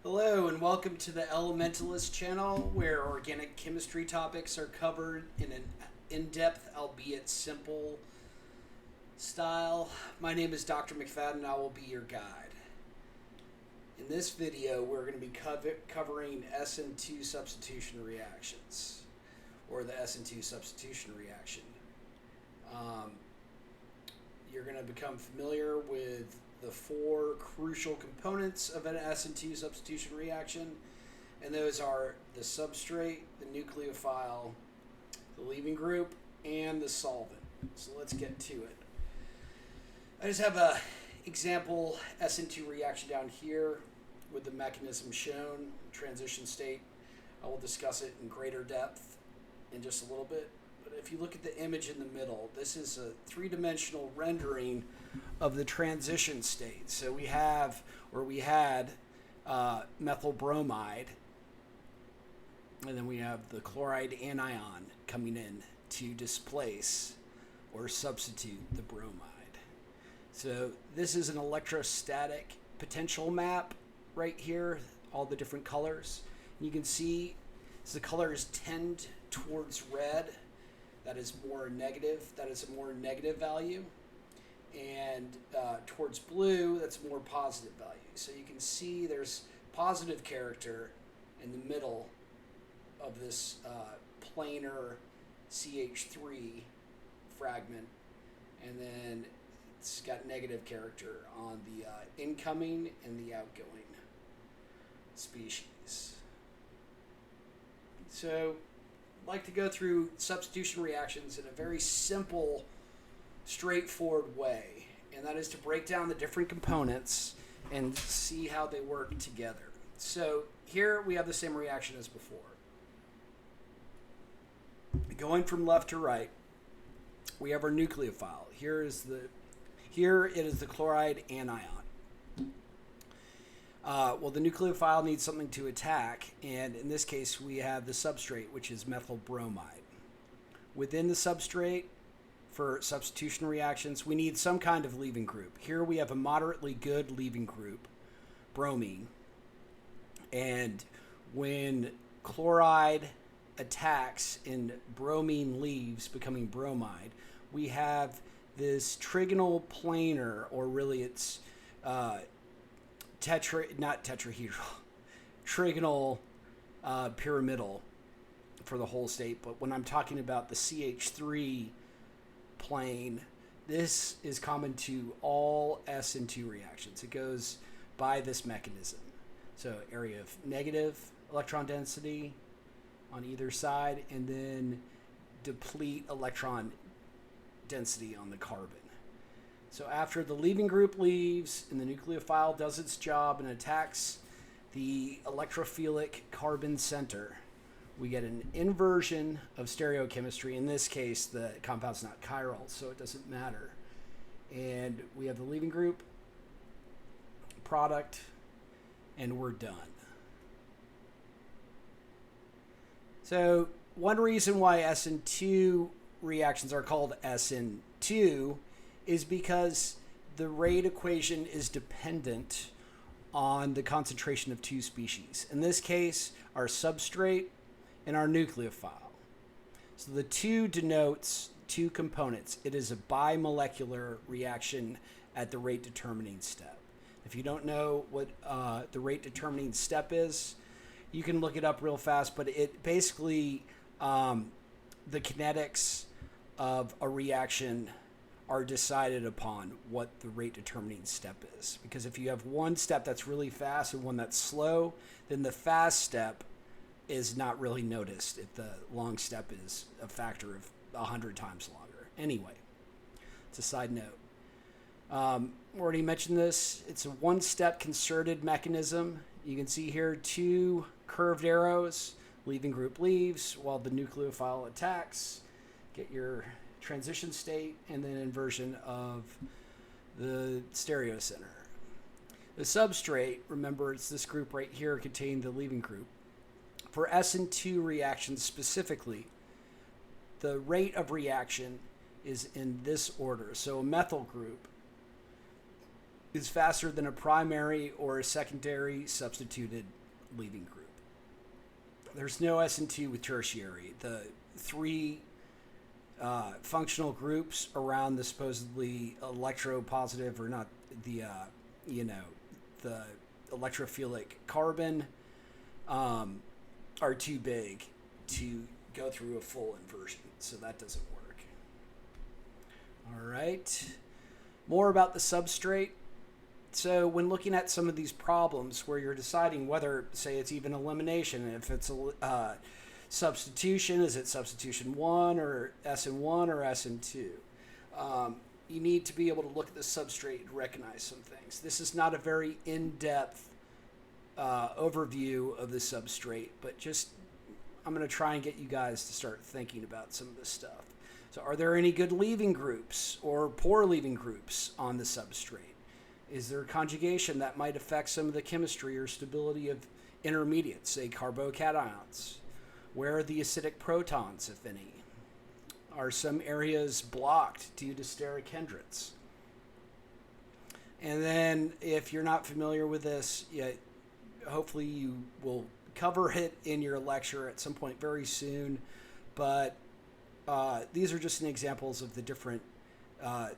Hello and welcome to the Elementalist channel, where organic chemistry topics are covered in an in-depth, albeit simple style. My name is Dr. McFadden and I will be your guide. In this video, we're going to be covering SN2 substitution reactions, or the SN2 substitution reaction. You're going to become familiar with the four crucial components of an SN2 substitution reaction, and those are the substrate, the nucleophile, the leaving group, and the solvent. So let's get to it. I just have a example SN2 reaction down here with the mechanism shown, transition state. I will discuss it in greater depth in just a little bit. But if you look at the image in the middle, this is a three-dimensional rendering of the transition state. So we had methyl bromide, and then we have the chloride anion coming in to displace or substitute the bromide. So this is an electrostatic potential map right here, all the different colors. And you can see as the colors tend towards red, that is more negative, that is a more negative value. And towards blue, that's more positive value. So you can see there's positive character in the middle of this planar CH3 fragment, and then it's got negative character on the incoming and the outgoing species. So I'd like to go through substitution reactions in a very simple, straightforward way, and that is to break down the different components and see how they work together. So here we have the same reaction as before. Going from left to right, we have our nucleophile. Here it is the chloride anion. Well, the nucleophile needs something to attack, and in this case we have the substrate, which is methyl bromide. Within the substrate, for substitution reactions, we need some kind of leaving group. Here we have a moderately good leaving group, bromine. And when chloride attacks and bromine leaves, becoming bromide, we have this trigonal planar, or really it's trigonal pyramidal for the whole state. But when I'm talking about the CH3 plane, this is common to all SN2 reactions. It goes by this mechanism. So area of negative electron density on either side, and then deplete electron density on the carbon. So after the leaving group leaves and the nucleophile does its job and attacks the electrophilic carbon center, we get an inversion of stereochemistry. In this case, the compound's not chiral, so it doesn't matter. And we have the leaving group, product, and we're done. So one reason why SN2 reactions are called SN2 is because the rate equation is dependent on the concentration of two species. In this case, our substrate and our nucleophile. So the two denotes two components. It is a bimolecular reaction at the rate determining step. If you don't know what the rate determining step is, you can look it up real fast, but it basically, the kinetics of a reaction are decided upon what the rate determining step is. Because if you have one step that's really fast and one that's slow, then the fast step is not really noticed if the long step is a factor of 100 times longer. Anyway, it's a side note. Already mentioned this. It's a one-step concerted mechanism. You can see here two curved arrows. Leaving group leaves while the nucleophile attacks. Get your transition state and then inversion of the stereo center. The substrate, remember, it's this group right here containing the leaving group. For SN2 reactions specifically, the rate of reaction is in this order. So a methyl group is faster than a primary or a secondary substituted leaving group. There's no SN2 with tertiary. The three functional groups around the supposedly electropositive, or not the, the electrophilic carbon are too big to go through a full inversion. So that doesn't work. All right. More about the substrate. So when looking at some of these problems where you're deciding whether, say, it's even elimination, if it's a substitution, is it substitution 1 or SN1 or SN2? You need to be able to look at the substrate and recognize some things. This is not a very in-depth overview of the substrate, but just I'm going to try and get you guys to start thinking about some of this stuff. So are there any good leaving groups or poor leaving groups on the substrate? Is there conjugation that might affect some of the chemistry or stability of intermediates, say carbocations? Where are the acidic protons, if any? Are some areas blocked due to steric hindrance? And then if you're not familiar with this, hopefully you will cover it in your lecture at some point very soon. But these are just examples of the different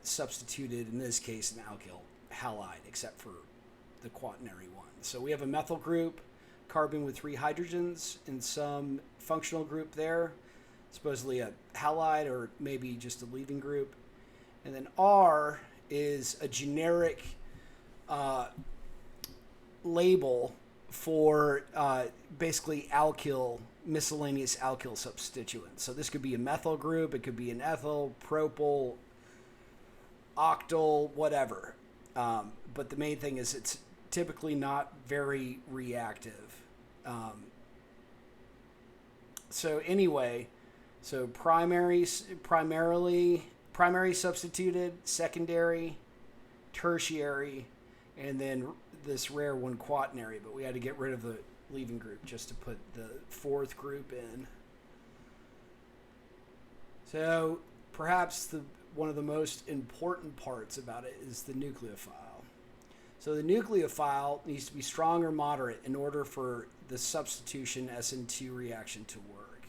substituted, in this case, an alkyl halide, except for the quaternary one. So we have a methyl group, carbon with 3 hydrogens, and some functional group there, supposedly a halide or maybe just a leaving group. And then R is a generic label for basically alkyl, miscellaneous alkyl substituents. So this could be a methyl group, it could be an ethyl, propyl, octyl, whatever. But the main thing is it's typically not very reactive. So anyway, so primary substituted, secondary, tertiary, and then this rare one quaternary, but we had to get rid of the leaving group just to put the fourth group in. So perhaps one of the most important parts about it is the nucleophile. So the nucleophile needs to be strong or moderate in order for the substitution SN2 reaction to work.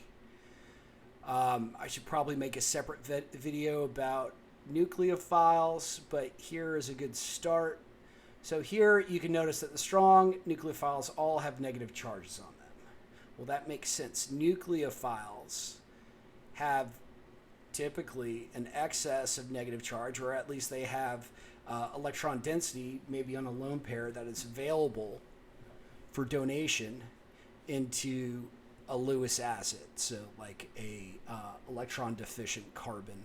I should probably make a separate video about nucleophiles, but here is a good start. So here you can notice that the strong nucleophiles all have negative charges on them. Well, that makes sense. Nucleophiles have typically an excess of negative charge, or at least they have electron density, maybe on a lone pair, that is available for donation into a Lewis acid, so like a electron deficient carbon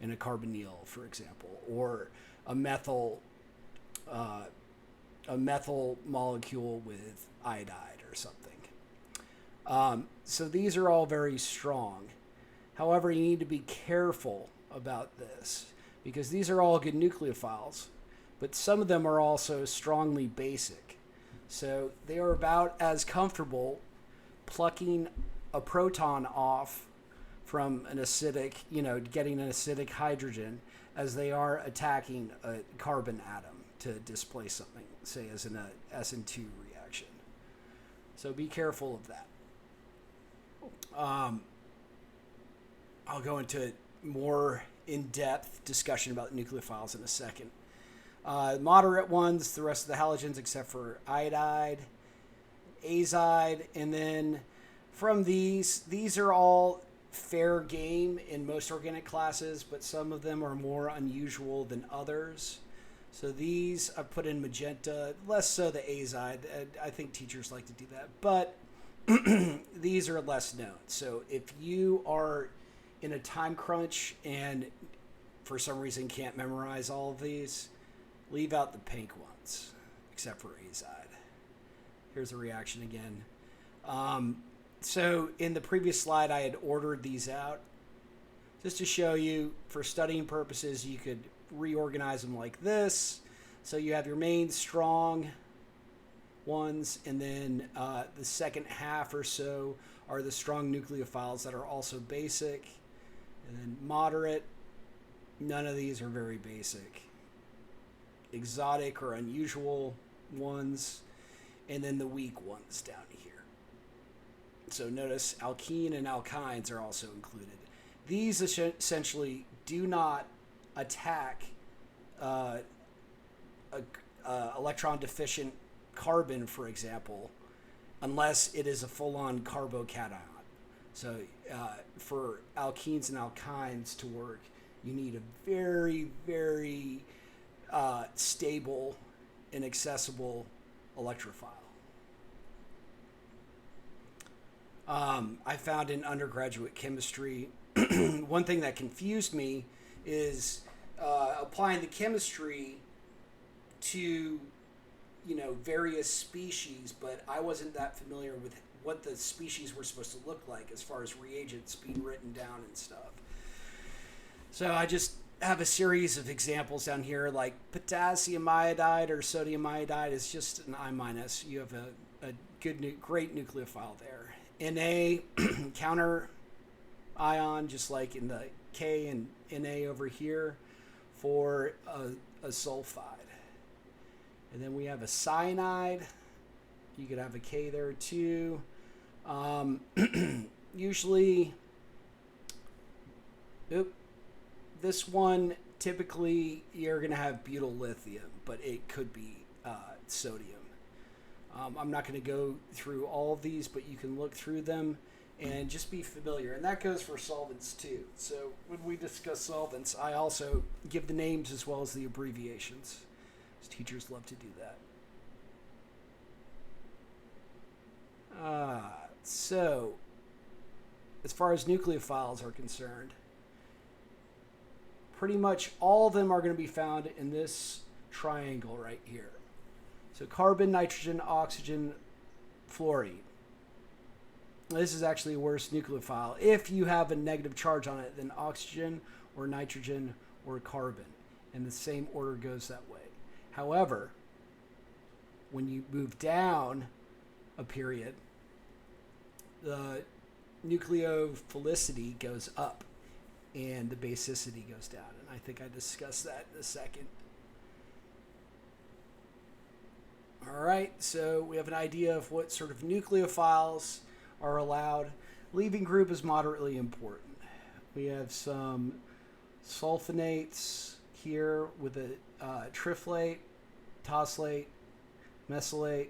in a carbonyl, for example, or a methyl molecule with iodide or something. So these are all very strong. However, you need to be careful about this because these are all good nucleophiles, but some of them are also strongly basic. So they are about as comfortable plucking a proton off from an acidic, getting an acidic hydrogen, as they are attacking a carbon atom to displace something, say as in a SN2 reaction. So be careful of that. I'll go into more in-depth discussion about nucleophiles in a second. Moderate ones, the rest of the halogens except for iodide, azide, and then from these are all fair game in most organic classes, but some of them are more unusual than others. So these I put in magenta, less so the azide. I think teachers like to do that, but these are less known. So if you are in a time crunch and for some reason can't memorize all of these, leave out the pink ones, except for azide. Here's the reaction again. So in the previous slide, I had ordered these out just to show you, for studying purposes, you could reorganize them like this. So you have your main strong ones, and then the second half or so are the strong nucleophiles that are also basic, and then moderate. None of these are very basic. exotic or unusual ones, and then the weak ones down here. So notice alkene and alkynes are also included. These essentially do not attack electron deficient carbon, for example, unless it is a full-on carbocation. So for alkenes and alkynes to work, you need a very, very stable and accessible electrophile. I found in undergraduate chemistry, one thing that confused me is applying the chemistry to, various species, but I wasn't that familiar with what the species were supposed to look like as far as reagents being written down and stuff. So I just have a series of examples down here, like potassium iodide or sodium iodide is just an I-. You have a great nucleophile there. Na, counter ion, just like in the K and Na over here for a sulfide. And then we have a cyanide. You could have a K there too. Usually, this one, typically you're going to have butyl lithium, but it could be sodium. I'm not going to go through all of these, but you can look through them and just be familiar. And that goes for solvents too. So when we discuss solvents, I also give the names as well as the abbreviations. Teachers love to do that. So as far as nucleophiles are concerned, pretty much all of them are going to be found in this triangle right here. So carbon, nitrogen, oxygen, fluorine. This is actually a worse nucleophile if you have a negative charge on it than oxygen or nitrogen or carbon. And the same order goes that way. However, when you move down a period, the nucleophilicity goes up and the basicity goes down. And I think I discussed that in a second. All right, so we have an idea of what sort of nucleophiles are allowed. Leaving group is moderately important. We have some sulfonates here with a triflate, tosylate, mesylate.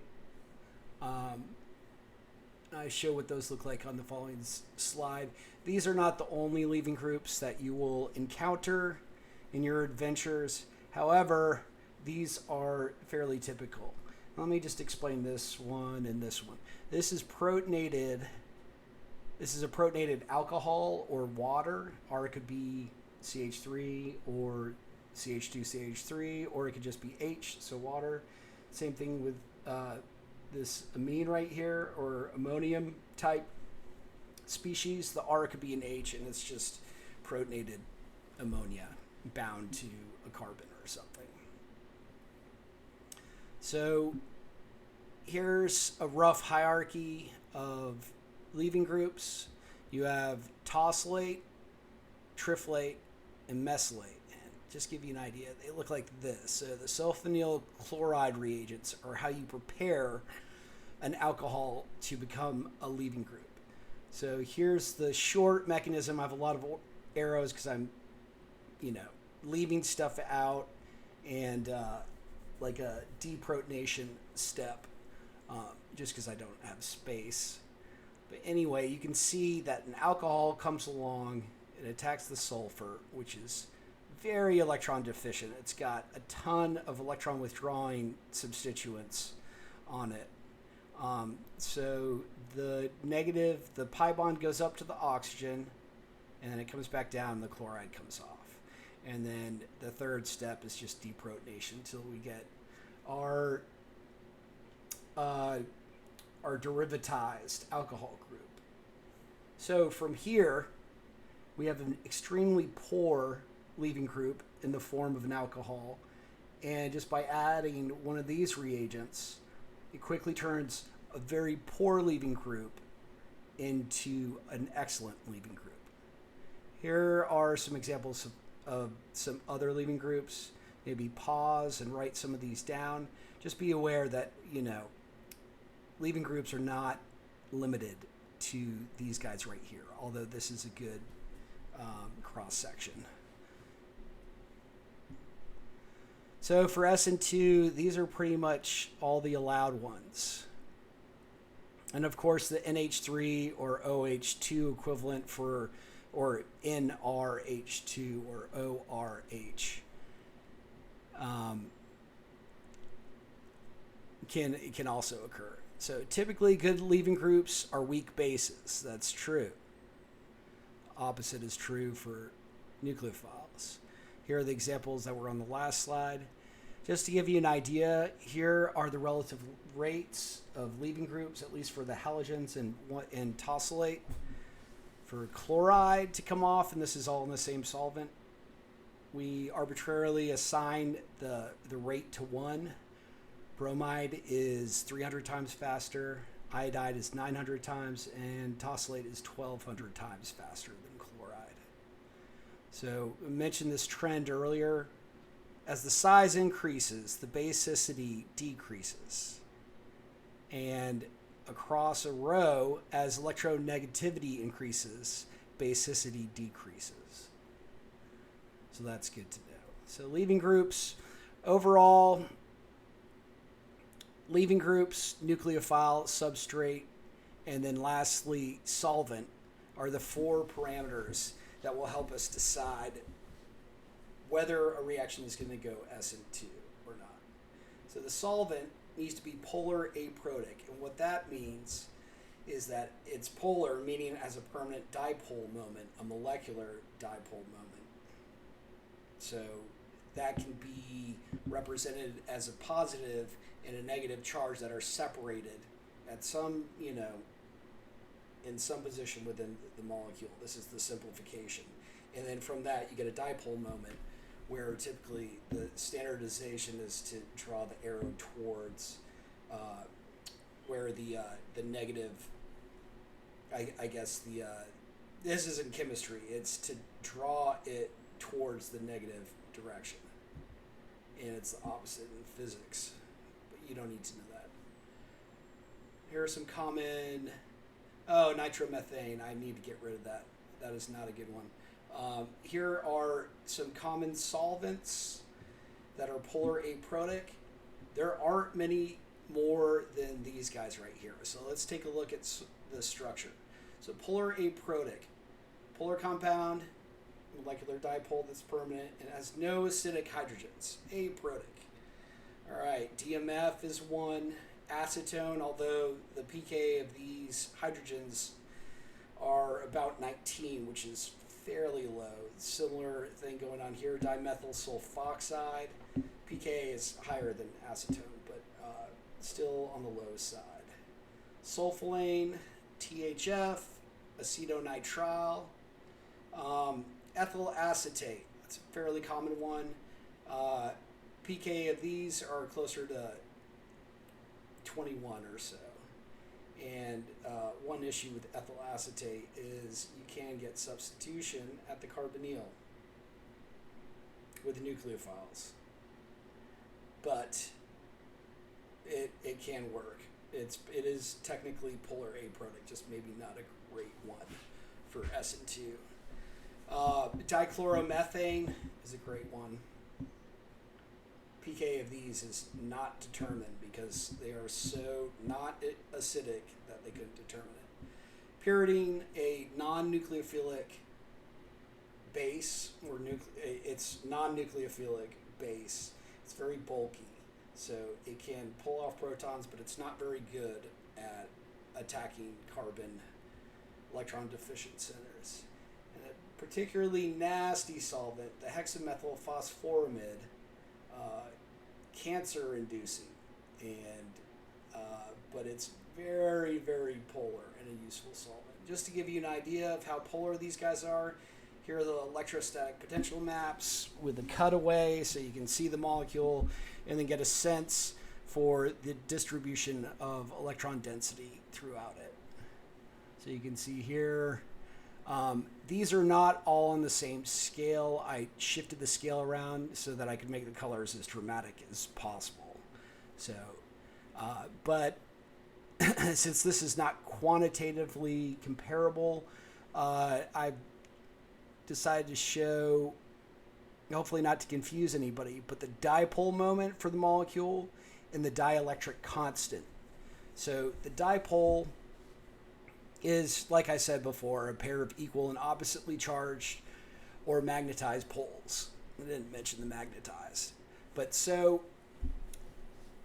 I show what those look like on the following slide. These are not the only leaving groups that you will encounter in your adventures. However, these are fairly typical. Let me just explain this one and this one. This is protonated. This is a protonated alcohol or water, or it could be CH3 or CH2CH3, or it could just be H, so water. Same thing with this amine right here, or ammonium type species. The R could be an H, and it's just protonated ammonia bound to a carbon or something. So here's a rough hierarchy of leaving groups. You have tosylate, triflate, and mesylate. Just give you an idea, they look like this. So the sulfonyl chloride reagents are how you prepare an alcohol to become a leaving group. So here's the short mechanism. I have a lot of arrows because I'm, leaving stuff out, and like a deprotonation step, just because I don't have space. But anyway, you can see that an alcohol comes along, it attacks the sulfur, which is very electron deficient. It's got a ton of electron withdrawing substituents on it. So the negative, the pi bond goes up to the oxygen, and then it comes back down and the chloride comes off. And then the third step is just deprotonation until we get our derivatized alcohol group. So from here, we have an extremely poor leaving group in the form of an alcohol, and just by adding one of these reagents, it quickly turns a very poor leaving group into an excellent leaving group. Here are some examples of some other leaving groups. maybe pause and write some of these down. Just be aware that, leaving groups are not limited to these guys right here, although this is a good cross-section. So for SN2, these are pretty much all the allowed ones. And of course, the NH3 or OH2 equivalent or NRH2 or ORH can also occur. So typically good leaving groups are weak bases. That's true. Opposite is true for nucleophiles. Here are the examples that were on the last slide. Just to give you an idea, here are the relative rates of leaving groups, at least for the halogens and tosylate. For chloride to come off, and this is all in the same solvent, we arbitrarily assign the rate to 1. Bromide is 300 times faster, iodide is 900 times, and tosylate is 1,200 times faster than chloride. So I mentioned this trend earlier. As the size increases, the basicity decreases. And across a row, as electronegativity increases, basicity decreases. So that's good to know. So leaving groups, overall, leaving groups, nucleophile, substrate, and then lastly, solvent are the 4 parameters that will help us decide whether a reaction is going to go SN2 or not. So the solvent needs to be polar aprotic, and what that means is that it's polar, meaning as a permanent dipole moment, a molecular dipole moment. So that can be represented as a positive and a negative charge that are separated at some, in some position within the molecule. This is the simplification. And then from that, you get a dipole moment, where typically the standardization is to draw the arrow towards where the negative, I guess this is in chemistry, it's to draw it towards the negative direction. And it's the opposite in physics, but you don't need to know that. Here are some common, nitromethane, I need to get rid of that. That is not a good one. Here are some common solvents that are polar aprotic. There aren't many more than these guys right here. So let's take a look at the structure. So polar aprotic, polar compound, molecular dipole that's permanent, and has no acidic hydrogens, aprotic. All right, DMF is one. Acetone, although the pK of these hydrogens are about 19, which is fairly low. Similar thing going on here. Dimethyl sulfoxide. pK is higher than acetone, but still on the low side. Sulfolane, THF, acetonitrile, ethyl acetate. That's a fairly common one. pK of these are closer to 21 or so. And one issue with ethyl acetate is you can get substitution at the carbonyl with the nucleophiles. But it can work. It is technically polar aprotic, just maybe not a great one for SN2. Dichloromethane is a great one. pK of these is not determined because they are so not acidic that they couldn't determine it. Pyridine, a non-nucleophilic base, or it's non-nucleophilic base. It's very bulky, so it can pull off protons, but it's not very good at attacking carbon electron deficient centers. And a particularly nasty solvent, the hexamethylphosphoramide, cancer inducing, and but it's very, very polar and a useful solvent. Just to give you an idea of how polar these guys are, here are the electrostatic potential maps with the cutaway so you can see the molecule and then get a sense for the distribution of electron density throughout it. So you can see here These are not all on the same scale. I shifted the scale around so that I could make the colors as dramatic as possible. So, but since this is not quantitatively comparable, I decided to show, hopefully not to confuse anybody, but the dipole moment for the molecule and the dielectric constant. So the dipole is, like I said before, a pair of equal and oppositely charged or magnetized poles. I didn't mention the magnetized. But so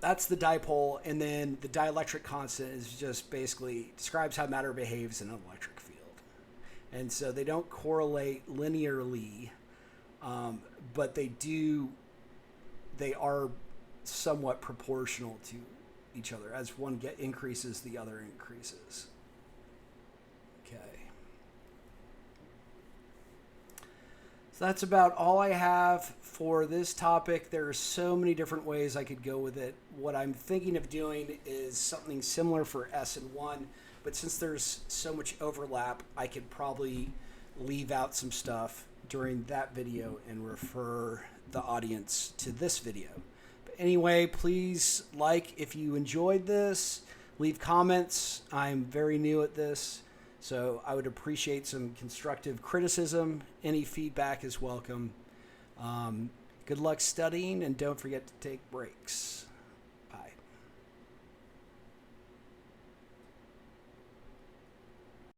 that's the dipole, and then the dielectric constant is just basically describes how matter behaves in an electric field. And so they don't correlate linearly, but they are somewhat proportional to each other. As one increases, the other increases. Okay. So that's about all I have for this topic. There are so many different ways I could go with it. What I'm thinking of doing is something similar for SN1, but since there's so much overlap, I could probably leave out some stuff during that video and refer the audience to this video. But anyway, please like if you enjoyed this. Leave comments. I'm very new at this, so I would appreciate some constructive criticism. Any feedback is welcome. Good luck studying, and don't forget to take breaks.